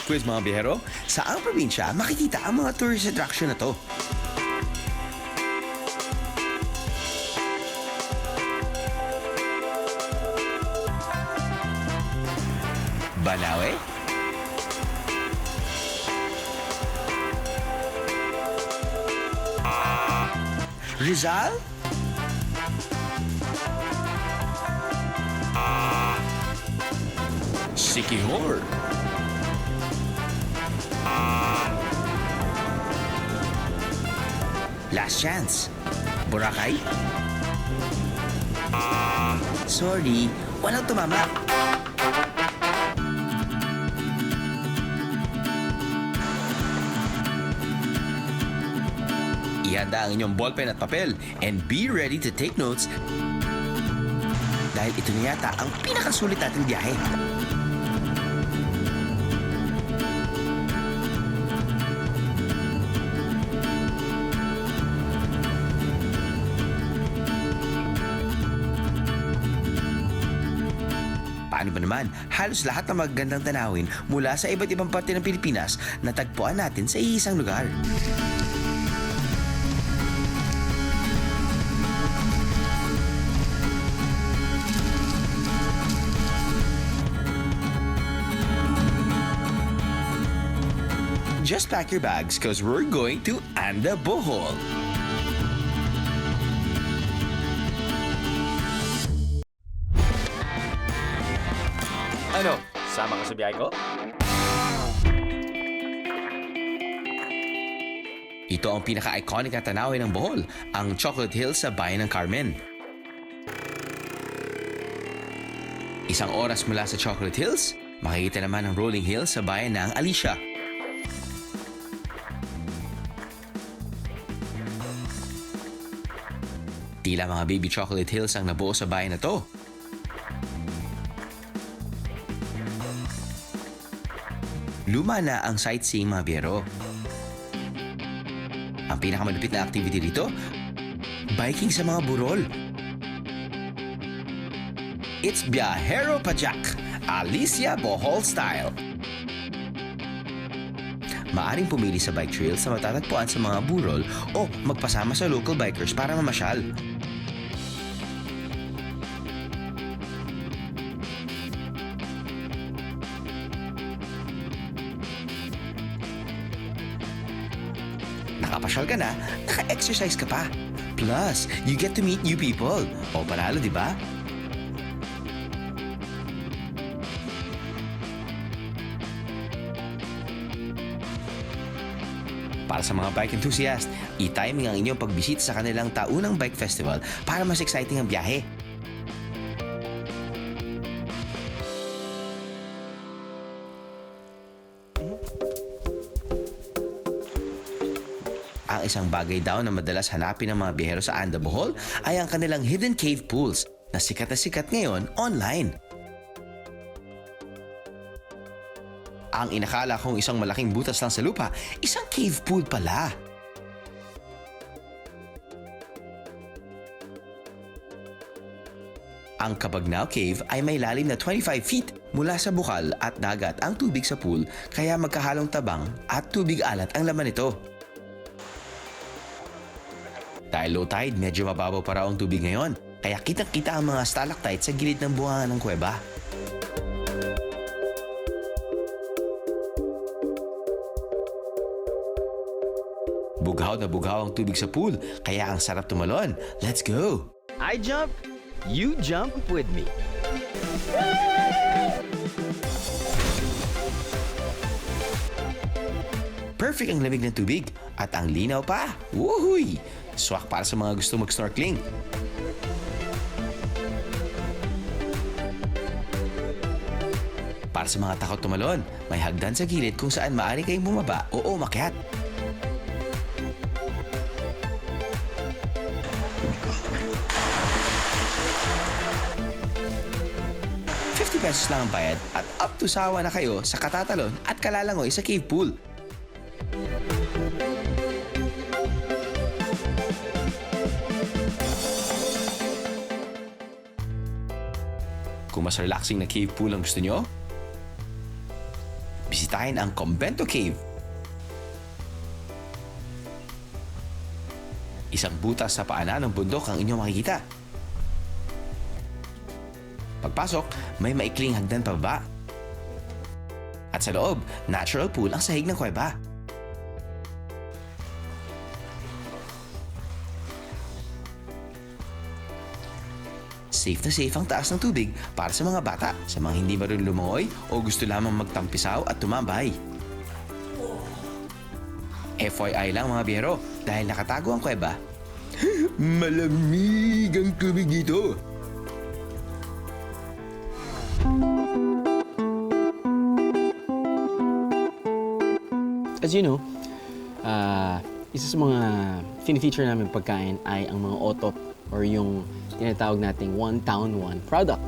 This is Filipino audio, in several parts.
Pop quiz mga biyahero. Saang probinsya makikita ang mga tourist attraction na to? Banawe? Rizal? Siquijor? Last chance. Boracay? Sorry, walang tumama. Ihanda ang inyong ballpen at papel and be ready to take notes dahil ito na yata ang pinakasulit nating biyahe. Paano ba naman, halos lahat ng magagandang tanawin mula sa iba't ibang parte ng Pilipinas natagpuan natin sa iisang lugar. Just pack your bags because we're going to Anda Bohol. Ano? Sama ka sa biyahe ko? Ito ang pinaka-iconic na tanawin ng Bohol, ang Chocolate Hills sa bayan ng Carmen. Isang oras mula sa Chocolate Hills, makikita naman ang Rolling Hills sa bayan ng Alicia. Tila mga baby chocolate hills ang nabuo sa bayan na to. Luma na ang sightseeing mga biyero. Ang pinakamalupit na activity dito, biking sa mga burol. It's Biyahero Pajak, Alicia Bohol style. Maaring pumili sa bike trails na matatagpuan sa mga burol o magpasama sa local bikers para mamasyal. Nakapasyal ka na, naka-exercise ka pa. Plus, you get to meet new people. O panalo, di ba? Para sa mga bike enthusiast, i-timing ang inyong pagbisita sa kanilang taunang bike festival para mas exciting ang biyahe. Ang isang bagay daw na madalas hanapin ng mga biyahero sa Anda Bohol ay ang kanilang hidden cave pools na sikat ngayon online. Ang inakala kong isang malaking butas lang sa lupa, isang cave pool pala. Ang Cabagnaw Cave ay may lalim na 25 feet mula sa bukal at dagat ang tubig sa pool kaya magkahalong tabang at tubig alat ang laman nito. Dahil low tide, medyo mababaw pa raw ang tubig ngayon kaya kitang-kita ang mga stalactites sa gilid ng buwangan ng kuweba. Bughaw na bughaw ang tubig sa pool, kaya ang sarap tumalon. Let's go! I jump, you jump with me. Perfect ang lamig ng tubig at ang linaw pa. Woohooy! Swak para sa mga gusto mag-snorkeling. Para sa mga takot tumalon, may hagdan sa gilid kung saan maaari kayong bumaba o umakyat. ₱50 lang ang bayad at up to sawa na kayo sa katatalon at kalalangoy sa cave pool. Kung mas relaxing na cave pool ang gusto nyo, bisita bisitahin ang Convento Cave. Isang butas sa paanan ng bundok ang inyong makikita. Pagpasok, may maikling hagdan pababa. At sa loob, natural pool ang sahig ng kuweba. Safe na safe ang taas ng tubig para sa mga bata, sa mga hindi marunong lumangoy o gusto lamang magtampisaw at tumambay. FYI lang mga biyero, dahil nakatago ang kuweba, malamig ang tubig dito. As you know, isa sa mga fini-feature namin pagkain ay ang mga otop or yung tinatawag nating one town, one product.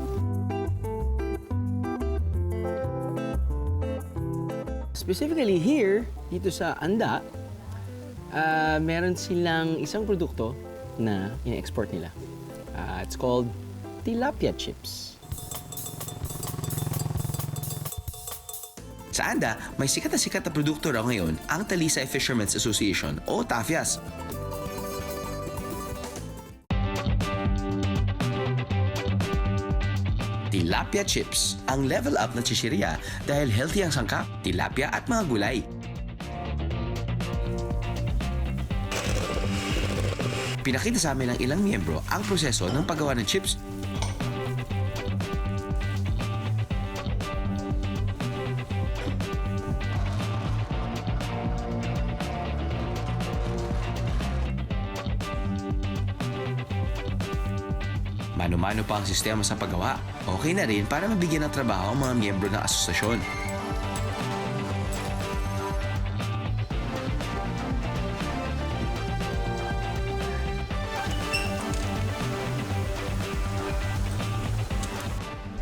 Specifically here, dito sa Anda, meron silang isang produkto na ina-export nila. It's called tilapia chips. Sa Anda, may sikat na produkto raw ngayon ang Talisay Fishermen's Association o TAFIAS. Tilapia chips, ang level up ng chichirya dahil healthy ang sangkap, tilapia at mga gulay. Pinakita sa amin ng ilang miyembro ang proseso ng paggawa ng chips. Mano-mano pa ang sistema sa paggawa. Okay na rin para mabigyan ng trabaho ang mga miyembro ng asosasyon.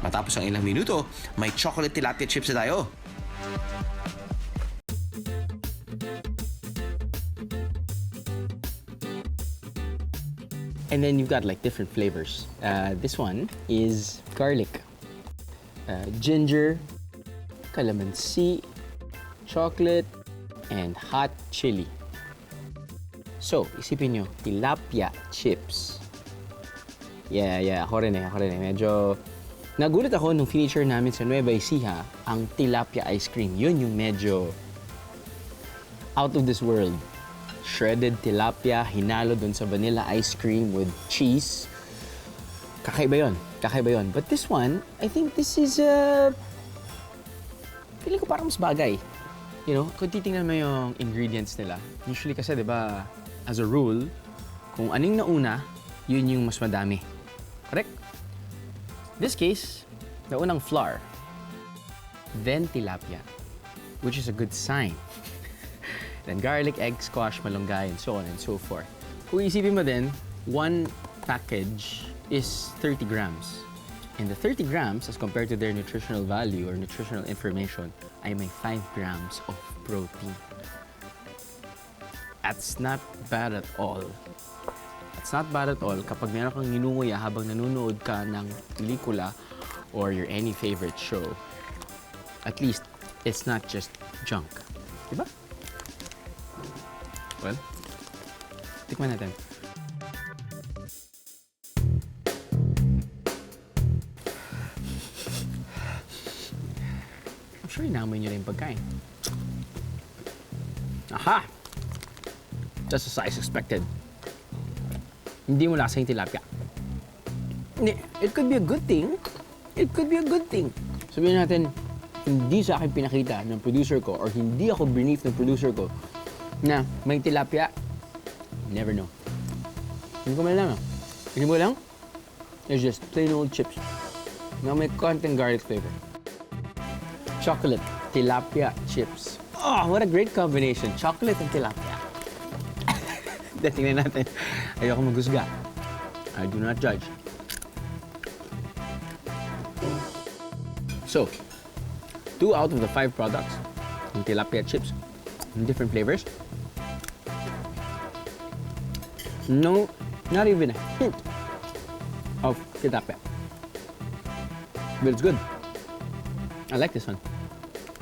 Matapos ang ilang minuto, may chocolate tilapia chips na tayo. And then you've got like different flavors. This one is garlic, ginger, calamansi, chocolate, and hot chili. So, isipin nyo, tilapia chips. Yeah, ako rin eh. Medyo nagulat ako nung feature namin sa Nueva Ecija, ang tilapia ice cream. Yun yung medyo out of this world. Shredded tilapia, hinalo dun sa vanilla ice cream with cheese. Kakaiba yun. But this one, I think this is, feeling ko parang mas bagay. You know, kung titingnan mo yung ingredients nila, usually kasi, di ba, as a rule, kung anong nauna, yun yung mas madami. Correct? This case, naunang flour, then tilapia, which is a good sign. Then garlic, egg, squash, malunggay, and so on and so forth. Kung isipin mo din, one package is 30 grams. And the 30 grams, as compared to their nutritional value or nutritional information, ay may 5 grams of protein. That's not bad at all. That's not bad at all kapag meron kang ninunguya habang nanonood ka ng pelikula or your any favorite show. At least, it's not just junk. Diba? Well, tikman natin. I'm sure inaamoy nyo rin yung pagkain. Aha! Just as I suspected. Hindi mo lasa yung tilapia. It could be a good thing. It could be a good thing. Sabihin natin, hindi sa akin pinakita ng producer ko or hindi ako brief ng producer ko na may tilapia, never know. Hindi ko malaman. Hindi mo lang, it's just plain old chips na may konting garlic flavor. Chocolate, tilapia, chips. Oh, what a great combination. Chocolate and tilapia. Tingnan natin. Ayoko maghusga. I do not judge. So, 2 out of the 5 products, yung tilapia chips, in different flavors. No, not even a hint of tilapia. But it's good. I like this one.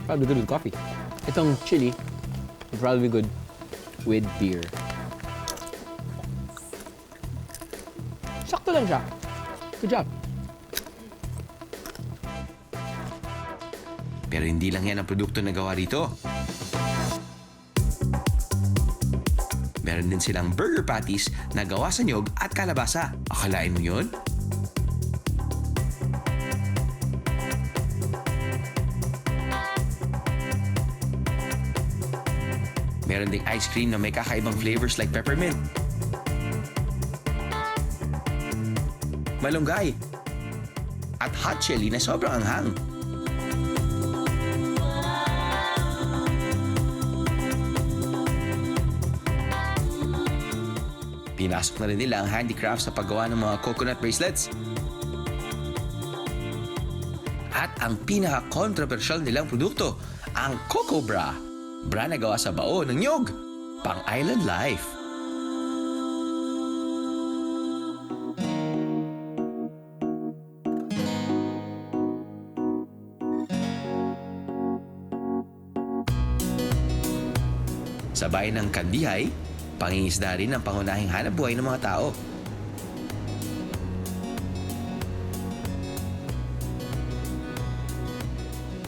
Probably good with coffee. Itong chili, probably good with beer. Sakto lang siya. Good job. Pero hindi lang yan ang produkto na gawa rito. Meron din silang burger patties na gawa sa niyog at kalabasa. Akalain mo yun? Meron ding ice cream na may kakaibang flavors like peppermint, malunggay, at hot chili na sobrang anghang. Pinasok na rin nila ang handicraft sa paggawa ng mga coconut bracelets. At ang pinaka-controversial nilang produkto, ang Coco Bra. Bra na gawa sa bao ng nyog. Pang island life. Sa bayan ng Kandihay, pangingisda rin ang pangunahing hanap buhay ng mga tao.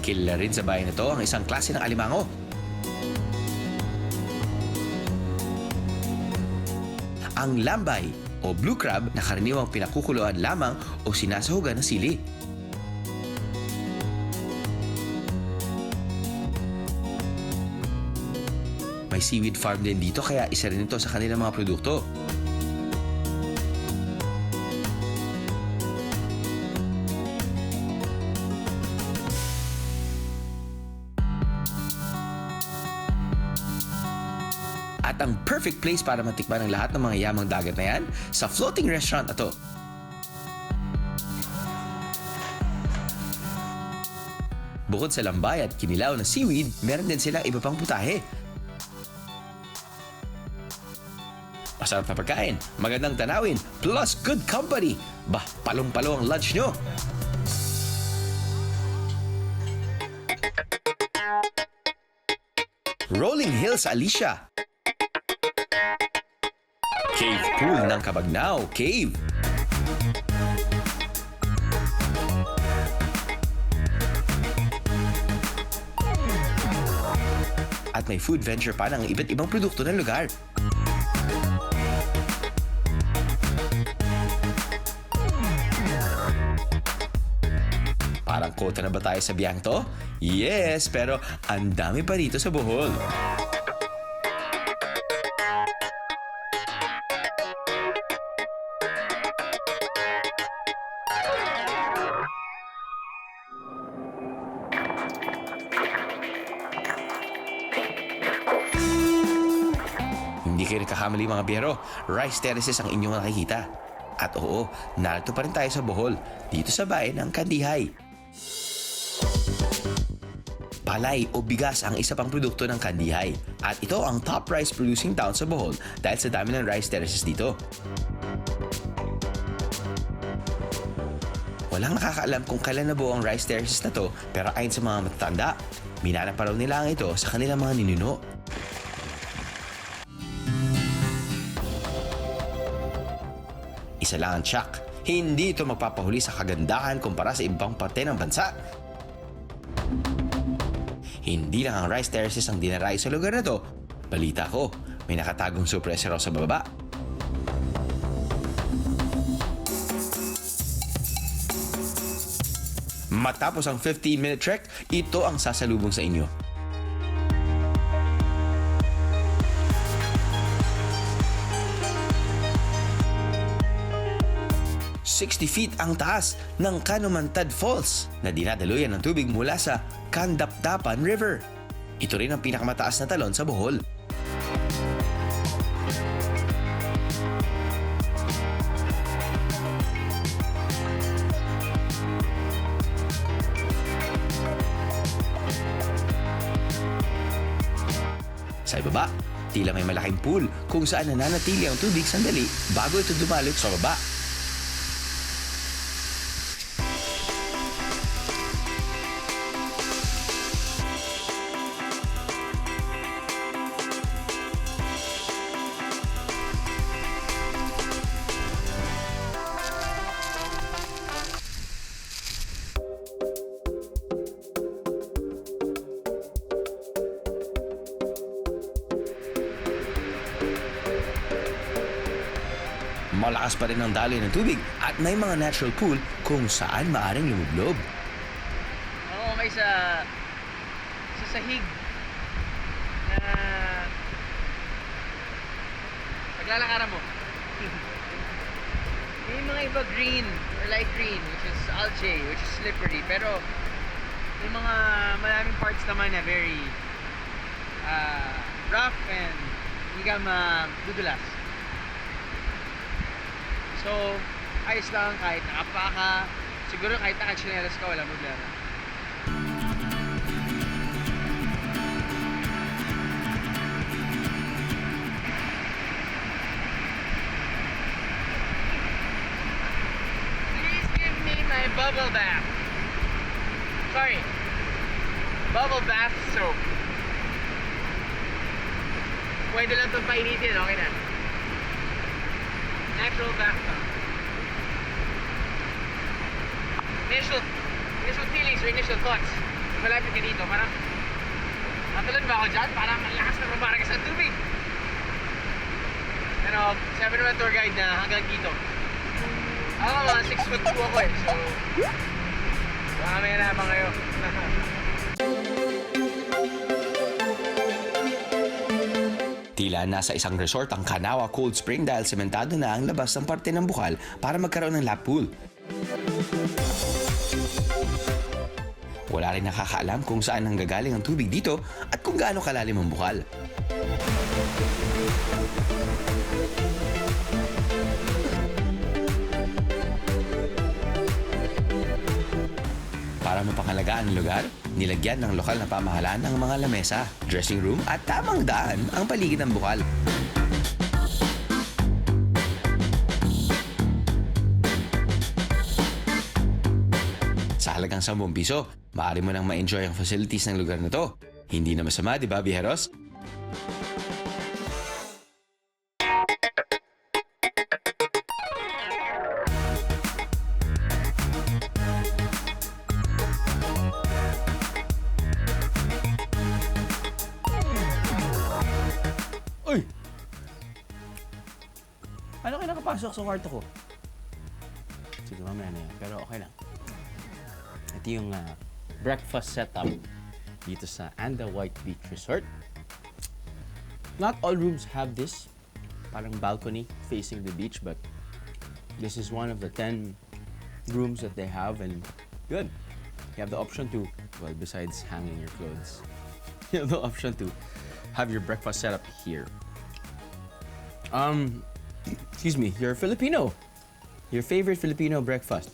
Kilala rin sa bayan ito ang isang klase ng alimango. Ang lambay o blue crab na karaniwang pinakukuluan lamang o sinasahugan ng sili. May seaweed farm din dito kaya isa rin ito sa kanilang mga produkto. At ang perfect place para matikman ang lahat ng mga yamang dagat na yan, sa floating restaurant na to. Bukod sa lambay at kinilaw na seaweed, meron din silang iba pang putahe. Masarap na pagkain, magandang tanawin, plus good company. Bah, palong-palo ang lunch nyo. Rolling Hills, Alicia. Cave Pool ng Cabagnaw Cave. At may food venture pa ng iba't ibang produkto ng lugar. Parang kota na ba tayo sa biyang to? Yes, pero ang dami pa rito sa Bohol. Hindi kayo nagkakamali mga biyero, rice terraces ang inyong nakikita. At oo, narito pa rin tayo sa Bohol, dito sa bayan ng Kandihay. Palay o bigas ang isa pang produkto ng Kandihay. At ito ang top rice producing town sa Bohol dahil sa dami ng rice terraces dito. Walang nakakaalam kung kailan nabuo ang rice terraces na to, pero ayon sa mga matatanda, minana pa raw nila ang ito sa kanilang mga ninuno. Isa lang ang tsak, hindi ito magpapahuli sa kagandahan kumpara sa ibang parte ng bansa. Hindi lang ang rice terraces ang dinaray sa lugar na to. Balita ko, may nakatagong surpresa raw sa baba. Matapos ang 15-minute trek, ito ang sasalubong sa inyo. ...60 feet ang taas ng Kanumantad Falls na dinadaluyan ng tubig mula sa Kandapdapan River. Ito rin ang pinakamataas na talon sa Bohol. Sa ibaba, tila may malaking pool kung saan nananatili ang tubig sandali bago ito dumaloy sa baba. Malakas pa rin ang daloy ng tubig at may mga natural pool kung saan maaring lumublob. Okay sa sahig na paglalakaran mo. May mga iba green or light green, which is algae, which is slippery. Pero may mga maraming parts naman na very rough and hindi ka madudulas. So, ayos lang kahit nakapa ka. Siguro kahit naka-chinelas ka, walang problema. Please give me my bubble bath. Sorry. Bubble bath soap. Pwede lang itong painitin, okay na. Natural bathtub. Initial feelings or initial thoughts. Malapit ka dito, parang matalan ba ako dyan? Parang ang lakas na rumarag sa tubig. Pero sabi naman tour guide na hanggang dito. Ako mga 6'2" ako eh, so baka may naman kayo. Tila nasa isang resort ang Kanawa Cold Spring dahil sementado na ang labas ng parte ng bukal para magkaroon ng lap pool. Wala rin nakakaalam kung saan nanggagaling ang tubig dito at kung gaano kalalim ang bukal. Para mapangalagaan ang lugar, nilagyan ng lokal na pamahalaan ng mga lamesa, dressing room at tamang daan ang paligid ng bukal. Sa halagang 10 piso, maaari mo nang ma-enjoy ang facilities ng lugar na to. Hindi na masama, di ba, Biheros? Uy! Ano kayo nakapasok sa kwarto ko? Sige, mamaya na yan. Pero okay lang. Ito yung breakfast setup dito sa Anda White Beach Resort. Not all rooms have this. Parang balcony facing the beach, but this is one of the 10 rooms that they have, and good. You have the option to, well, besides hanging your clothes, you have the option to have your breakfast set up here. Excuse me, your Filipino. Your favorite Filipino breakfast.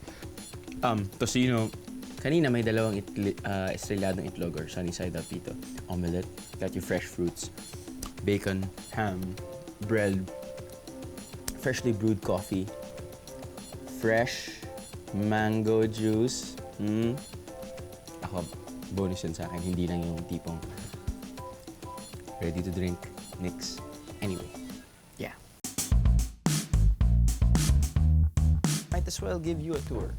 Tocino. Kanina may dalawang estreladong itlog or sunny side up dito. Omelette, got your fresh fruits, bacon, ham, bread, freshly brewed coffee, fresh mango juice. Ako, bonus yun sa akin. Hindi lang yung tipong ready to drink mix. Anyway, yeah. Might as well give you a tour.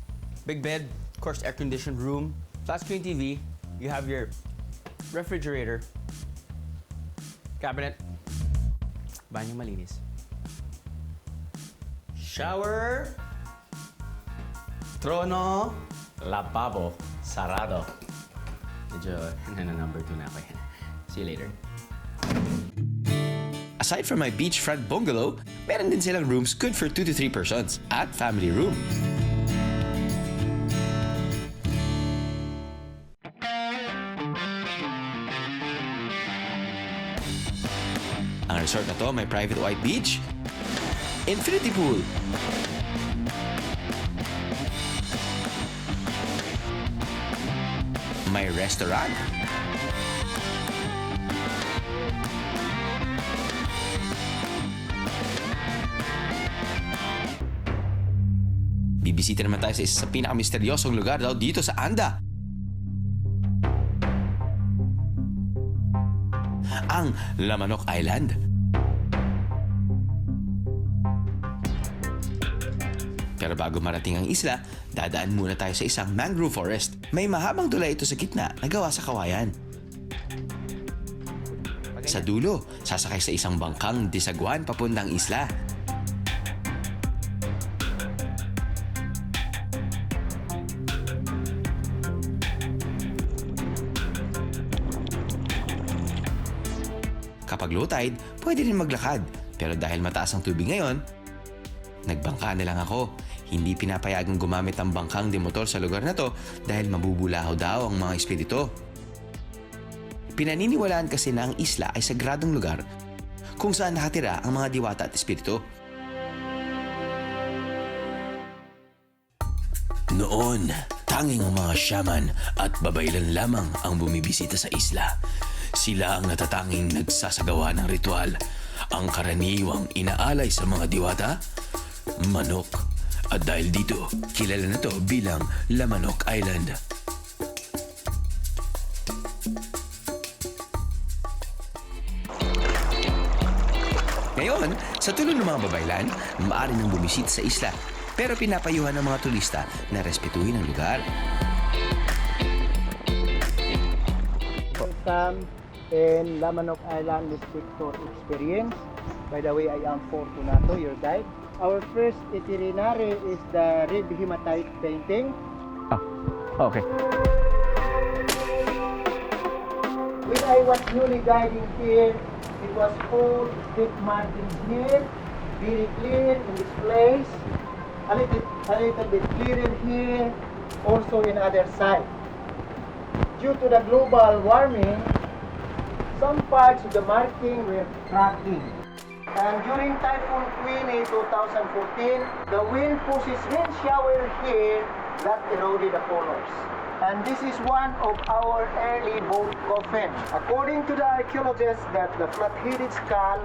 Big bed, of course, air-conditioned room, flat screen TV. You have your refrigerator, cabinet, banyo malinis, shower, trono, lababo, sarado. Medyo number 2 na ako yan. See you later. Aside from my beachfront bungalow, meron din silang rooms good for 2 to 3 persons at family room. Ang resort na to may private white beach, infinity pool, may restaurant, bibisita naman tayo sa isa sa pinakamisteryosong lugar daw dito sa Anda. Ang Lamanok Island. Pero bago marating ang isla, dadaan muna tayo sa isang mangrove forest. May mahabang tulay ito sa gitna na gawa sa kawayan. Sa dulo, sasakay sa isang bangkang disagwan papuntang isla. Kapag low tide, pwede rin maglakad. Pero dahil mataas ang tubig ngayon, nagbangka na lang ako. Hindi pinapayagang gumamit ang bangkang demotor sa lugar na to dahil mabubulahaw daw ang mga espiritu. Pinaniniwalaan kasi na ang isla ay sagradong lugar kung saan nakatira ang mga diwata at espiritu. Noon, tanging ang mga shaman at babaylan lamang ang bumibisita sa isla. Sila ang natatanging nagsasagawa ng ritual. Ang karaniwang inaalay sa mga diwata, manok. At dahil dito, kilala na to bilang Lamanok Island. Ngayon, sa tulong ng mga babaylan, maaari nang bumisita sa isla. Pero pinapayuhan ng mga turista na respetuhin ang lugar. Welcome in Lamanok Island District Tour Experience. By the way, I am Fortunato, your guide. Our first itinerary is the red hematite painting. Okay. When I was newly guiding here, it was all thick markings here, very clear in this place. A little bit clearer here, also in other side. Due to the global warming, some parts of the marking were cracking. And during Typhoon Queenie 2014, the wind pushes wind shower here that eroded the colors. And this is one of our early boat coffins. According to the archaeologists, that the flat-headed skull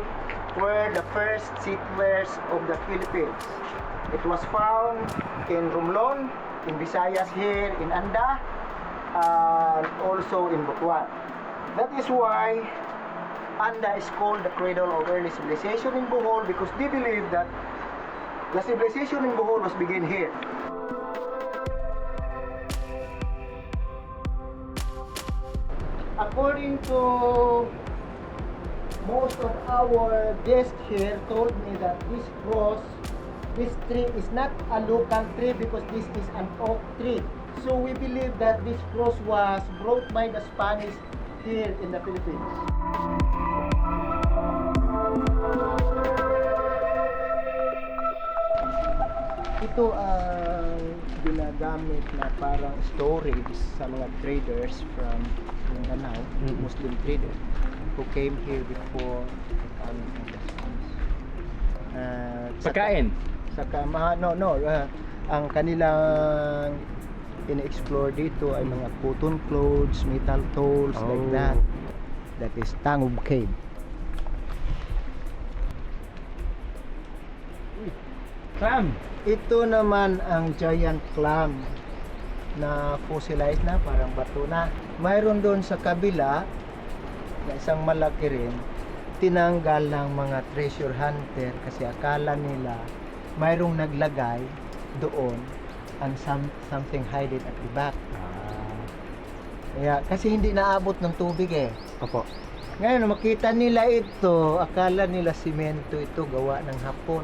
were the first settlers of the Philippines. It was found in Romblon, in Visayas here, in Anda, and also in Butuan. That is why Anda is called the cradle of early civilization in Bohol, because they believe that the civilization in Bohol was begin here. According to most of our guests here told me that this cross, this tree is not a local tree because this is an oak tree. So we believe that this cross was brought by the Spanish here in the Philippines. Ito ang ginagamit na parang storage sa mga traders from Mindanao, Muslim traders who came here before the coming of the Spanish. Pagkain? Ang kanilang in-explore dito ay mga cotton clothes, metal tools, like that. That is Tangub Cave. Clam! Ito naman ang giant clam na fossilized na, parang bato na. Mayroon doon sa kabila na isang malaki rin, tinanggal ng mga treasure hunter kasi akala nila mayroong naglagay doon and something hide it at the back. Kaya, kasi hindi naabot ng tubig eh. Opo. Ngayon makita nila ito, akala nila simento ito gawa ng Hapon.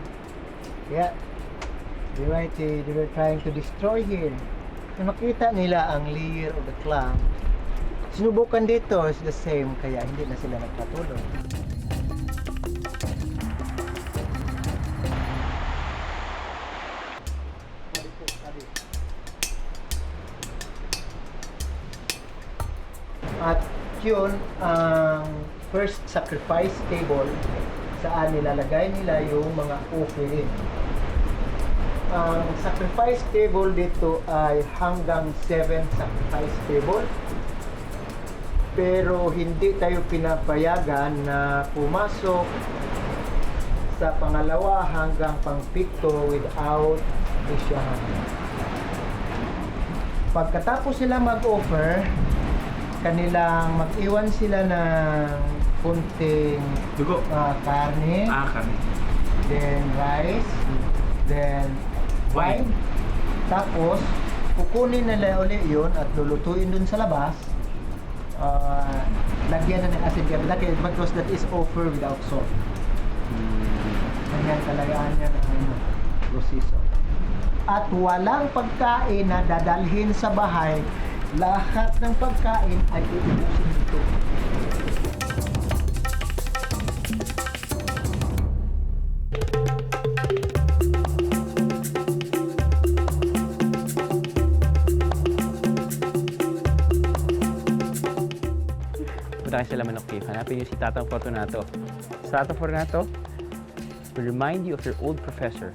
Kaya they were trying to destroy here. Nung makita nila ang layer of the clam, sinubukan dito is the same, kaya hindi na sila nagpatuloy. At yun ang first sacrifice table saan nilalagay nila yung mga offering. Ang sacrifice table dito ay hanggang 7 sacrifice table. Pero hindi tayo pinapayagan na pumasok sa pangalawa hanggang pang-pito without isyahan. Pagkatapos sila mag-offer, kanilang mag-iwan sila ng kunting Dugo. karne, Karne. then rice, then wine. Tapos, kukunin nila ulit yun at lulutuin dun sa labas. Lagyan na ng acid because that is offer without salt. Ganyan talagaan yan ang proseso. at walang pagkain na dadalhin sa bahay, lahat ng pagkain ay uubusin dito. Punta kayo sa Lamanok Cave. Hanapin niyo si Tatang Fortunato. Si Tatang Fortunato will remind you of your old professor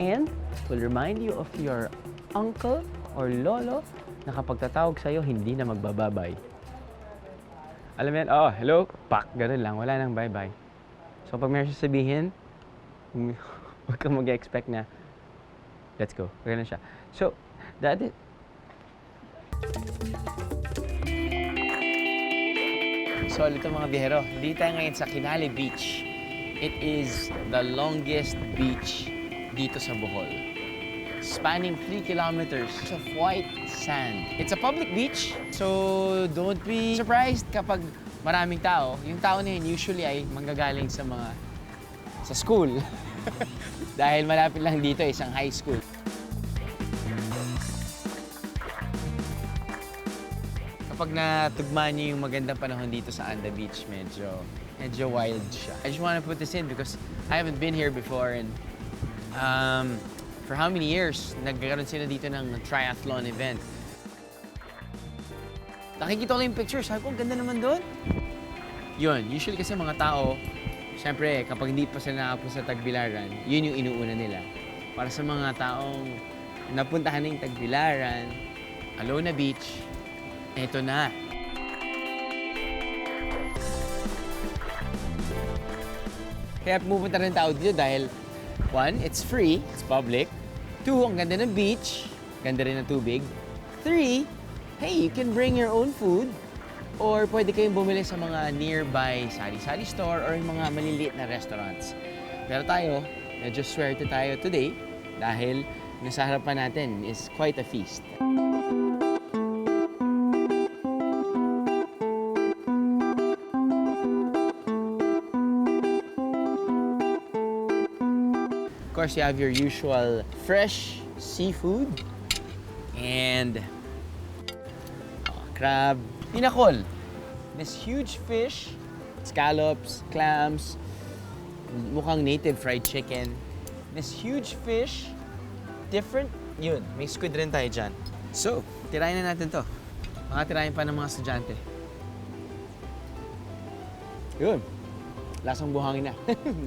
and will remind you of your uncle or lolo na kapag tatawag sa'yo, hindi na magbababay. Alam mo yan? Oh, hello? Pak, ganun lang. Wala nang bye-bye. So pag meron siya sabihin, huwag kang mag-expect na let's go. Ganun siya. So, that is... So, ito mga biyahero, dito tayo ngayon sa Kinale Beach. It is the longest beach dito sa Bohol. Spanning 3 kilometers of white sand. It's a public beach, so don't be surprised kapag maraming tao. Yung tao na yun usually ay manggagaling sa school. Dahil malapit lang dito isang high school. Kapag natugma niyo yung magandang panahon dito sa Anda Beach, medyo wild siya. I just want to put this in because I haven't been here before and for how many years, nagkaroon sila dito ng triathlon event. Nakikita ko lang yung pictures, sabi ko, ang ganda naman doon. Yun, usually kasi mga tao, syempre, kapag hindi pa sila nakapunta sa Tagbilaran, yun yung inuuna nila. Para sa mga taong napuntahan na yung Tagbilaran, Alona Beach, eto na. Kaya pupunta rin tao dito dahil 1, it's free, it's public. 2, ang ganda ng beach, ganda rin ng tubig. 3, hey, you can bring your own food or pwede kayong bumili sa mga nearby sari-sari store or yung mga maliliit na restaurants. Pero tayo, medyo swerte tayo today dahil nasa harapan natin is quite a feast. Of course, you have your usual fresh seafood and crab, pinakol. This huge fish, scallops, clams, mukhang native fried chicken. This huge fish, different, yun, may squid rin tayo dyan. So, tirahin na natin to. Mga tirahin pa ng mga estudyante. Yun, lasang buhangin na.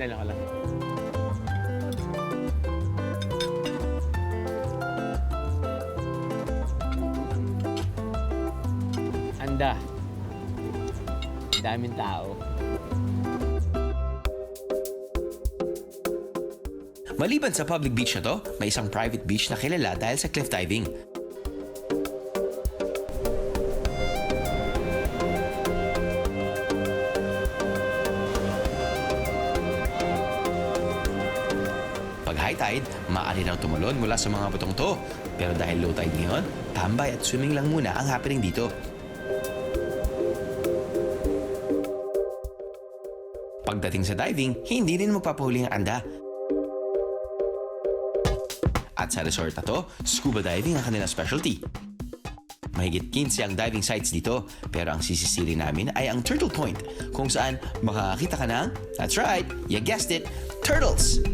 Dala ko lang. Anda. Daming tao. Maliban sa public beach na to, may isang private beach na kilala dahil sa cliff diving. Pag high tide, maaari nang tumalon mula sa mga butong to. Pero dahil low tide ngayon, tambay at swimming lang muna ang happening dito. Pagdating sa diving, hindi din magpapahuli ang anda. At sa resort na to, scuba diving ang kanilang specialty. Mahigit 15 ang diving sites dito, pero ang sisisiri namin ay ang Turtle Point, kung saan makakakita ka ng, that's right, you guessed it, turtles!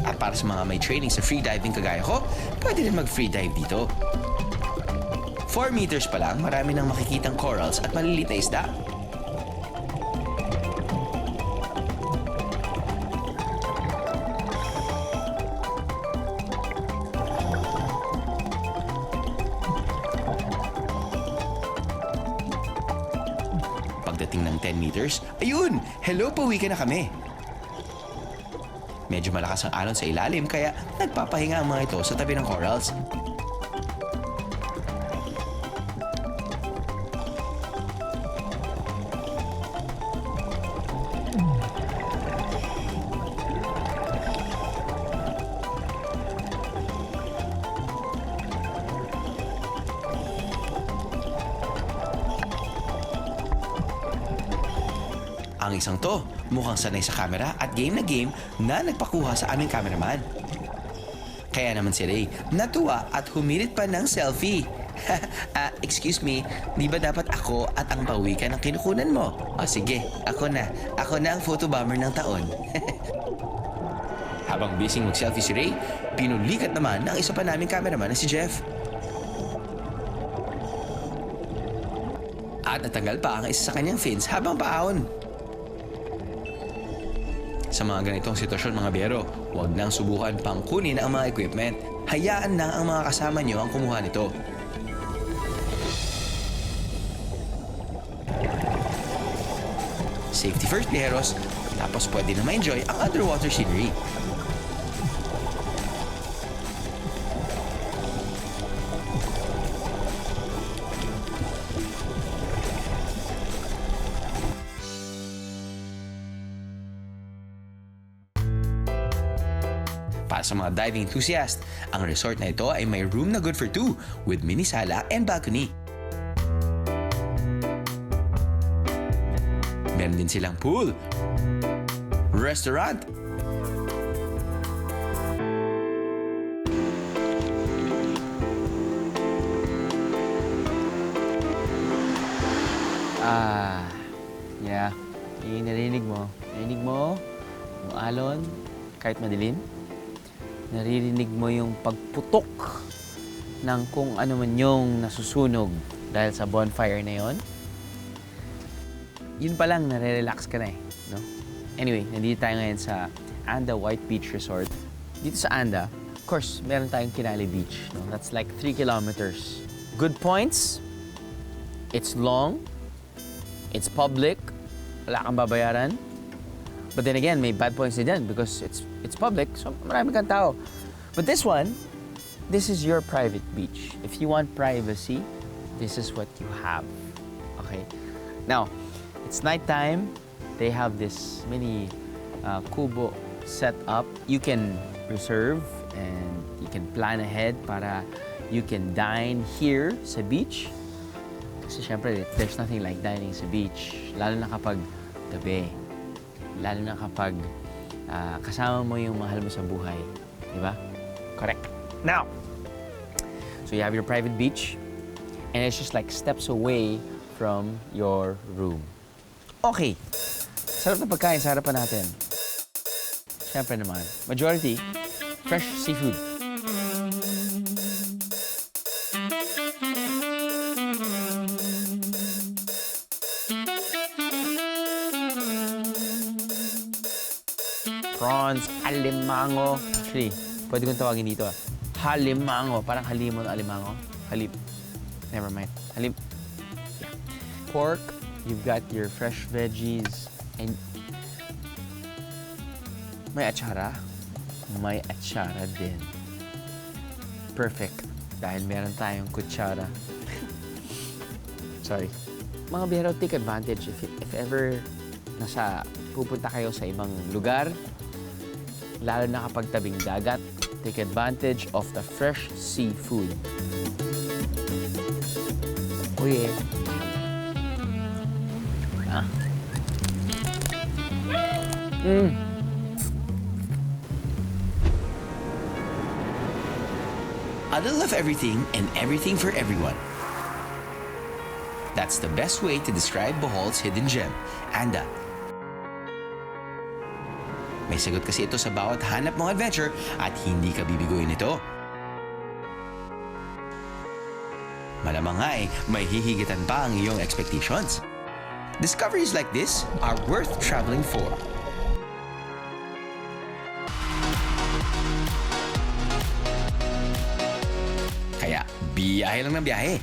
At para sa mga may training sa free diving kagaya ko, pwede rin mag-free dive dito. 4 meters pa lang, marami nang makikitang corals at maliliit na isda. Pagdating ng 10 meters, ayun! Hello, pauwi ka na kami! Medyo malakas ang alon sa ilalim kaya nagpapahinga ang mga ito sa tabi ng corals. Ang isang to, mukhang sanay sa camera at game na nagpakuha sa aming cameraman. Kaya naman si Ray, natuwa at humirit pa ng selfie. Excuse me, di ba dapat ako at ang pawikan ang kinukunan mo? O sige, ako na ang photo bomber ng taon. Habang busy mag-selfie si Ray, pinulikat naman ng isa pa naming cameraman na si Jeff. At natanggal pa ang isa sa kanyang fins habang paahon. Sa mga ganitong sitwasyon mga biyero, huwag nang subukan pang kunin ang mga equipment. Hayaan na ang mga kasama nyo ang kumuha nito. Safety first, biyeros. Tapos pwede na ma-enjoy ang underwater scenery. Para sa mga diving enthusiast, ang resort na ito ay may room na good for two with mini sala and balcony. Meron din silang pool, restaurant, Yeah. Yung narinig mo. Narinig mo? Yung alon, kahit madilim. Naririnig mo yung pagputok ng kung ano man yung nasusunog dahil sa bonfire na yon. Yun pa lang, nare-relax ka na eh. No? Anyway, nandito tayo ngayon sa Anda White Beach Resort. Dito sa Anda, of course, meron tayong Kinali Beach. No? That's like 3 kilometers. Good points. It's long. It's public. Wala kang babayaran. But then again, may bad points din because it's public, so marami kang tao. But this one, this is your private beach. If you want privacy, this is what you have. Okay? Now, it's nighttime. They have this mini kubo set up. You can reserve and you can plan ahead para you can dine here sa beach. Kasi syempre, there's nothing like dining sa beach, lalo na kapag gabi. Lalo na kapag kasama mo yung mahal mo sa buhay. Di ba? Correct. Now, so you have your private beach and it's just like steps away from your room. Okay. Sarap na pagkain sa harapan natin. Siyempre naman, majority, fresh seafood. Prawns, alimango. Actually, pwede kong tawagin dito. Halimango. Parang halimon, alimango. Halip. Never mind. Halip. Yeah. Pork. You've got your fresh veggies. And may atsara. May atsara din. Perfect. Dahil meron tayong kutsara. Sorry. Mga bihero, take advantage. If ever pupunta kayo sa ibang lugar, lalo na kapag tabing dagat, take advantage of the fresh seafood. Oh yeah. A little of everything and everything for everyone. That's the best way to describe Bohol's hidden gem, Anda. May sagot kasi ito sa bawat hanap mong adventure at hindi ka bibiguin ito. Malamang nga may hihigitan pa ang iyong expectations. Discoveries like this are worth traveling for. Kaya, biyahe lang ng biyahe.